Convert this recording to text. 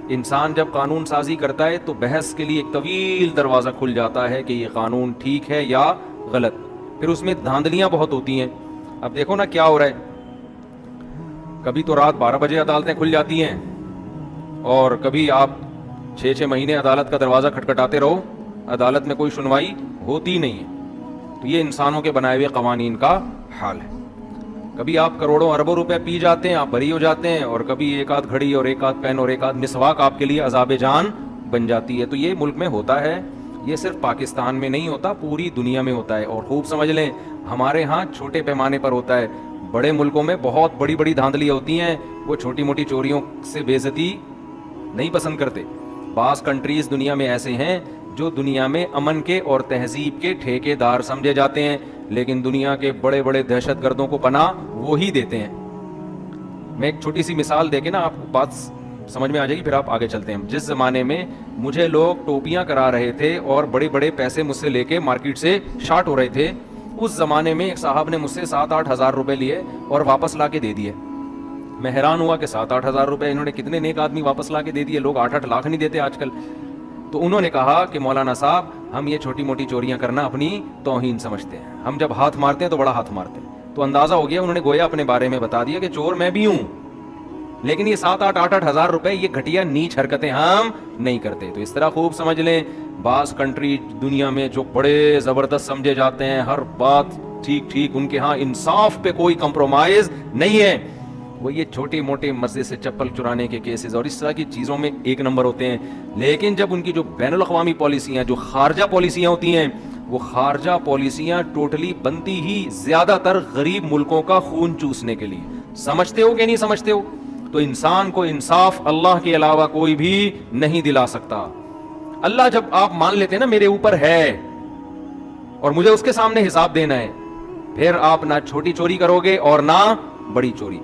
انسان جب قانون سازی کرتا ہے تو بحث کے لیے ایک طویل دروازہ کھل جاتا ہے کہ یہ قانون ٹھیک ہے یا غلط. پھر اس میں دھاندلیاں بہت ہوتی ہیں. اب دیکھو نا کیا ہو رہا ہے, کبھی تو رات 12 بجے عدالتیں کھل جاتی ہیں, اور کبھی آپ 6 مہینے عدالت کا دروازہ کھٹکھٹاتے رہو, عدالت میں کوئی سنوائی ہوتی نہیں ہے. تو یہ انسانوں کے بنائے ہوئے قوانین کا حال ہے. کبھی آپ کروڑوں اربوں روپے پی جاتے ہیں, آپ بری ہو جاتے ہیں, اور کبھی ایک آدھ گھڑی اور ایک آدھ پین اور ایک آدھ مسواک آپ کے لیے عذاب جان بن جاتی ہے. تو یہ ملک میں ہوتا ہے, یہ صرف پاکستان میں نہیں ہوتا, پوری دنیا میں ہوتا ہے. اور خوب سمجھ لیں, ہمارے ہاں چھوٹے پیمانے پر ہوتا ہے, بڑے ملکوں میں بہت بڑی بڑی دھاندلیاں ہوتی ہیں. وہ چھوٹی موٹی چوریوں سے بے عزتی نہیں پسند کرتے. بعض کنٹریز دنیا میں ایسے ہیں جو دنیا میں امن کے اور تہذیب کے ٹھیکے دار سمجھے جاتے ہیں, لیکن دنیا کے بڑے بڑے دہشت گردوں کو پناہ وہی دیتے ہیں. میں ایک چھوٹی سی مثال دے کے نا آپ کو بات سمجھ میں آ جائے گی, پھر آپ آگے چلتے ہیں. جس زمانے میں مجھے لوگ ٹوپیاں کرا رہے تھے اور بڑے بڑے پیسے مجھ سے لے کے مارکیٹ سے شارٹ ہو رہے تھے, اس زمانے میں ایک صاحب نے مجھ سے 7-8 ہزار روپے لیے اور واپس لا کے دے دیے. میں حیران ہوا کہ 7-8 ہزار روپے انہوں نے کتنے نیک آدمی واپس لا کے دے دیے. لوگ 8-8 لاکھ نہیں دیتے آج کل. تو انہوں نے کہا کہ مولانا صاحب, ہم یہ چھوٹی موٹی چوریاں کرنا اپنی توہین سمجھتے ہیں, ہم جب ہاتھ مارتے ہیں تو بڑا ہاتھ مارتے ہیں. تو اندازہ ہو گیا, انہوں نے گویا اپنے بارے میں بتا دیا کہ چور میں بھی ہوں, لیکن یہ 7-8 ہزار روپے یہ گھٹیا نیچ حرکتیں ہم نہیں کرتے. تو اس طرح خوب سمجھ لیں, بعض کنٹری دنیا میں جو بڑے زبردست سمجھے جاتے ہیں, ہر بات ٹھیک ٹھیک, ان کے ہاں انصاف پہ کوئی کمپرومائز نہیں ہے, وہ یہ چھوٹے موٹے مسجد سے چپل چرانے کے کیسز اور اس طرح کی چیزوں میں ایک نمبر ہوتے ہیں. لیکن جب ان کی جو بین الاقوامی پالیسیاں, جو خارجہ پالیسیاں ہوتی ہیں, وہ خارجہ پالیسیاں ٹوٹلی بنتی ہی زیادہ تر غریب ملکوں کا خون چوسنے کے لیے. سمجھتے ہو کہ نہیں سمجھتے ہو؟ تو انسان کو انصاف اللہ کے علاوہ کوئی بھی نہیں دلا سکتا. اللہ جب آپ مان لیتے ہیں نا میرے اوپر ہے اور مجھے اس کے سامنے حساب دینا ہے, پھر آپ نہ چھوٹی چوری کرو گے اور نہ بڑی چوری.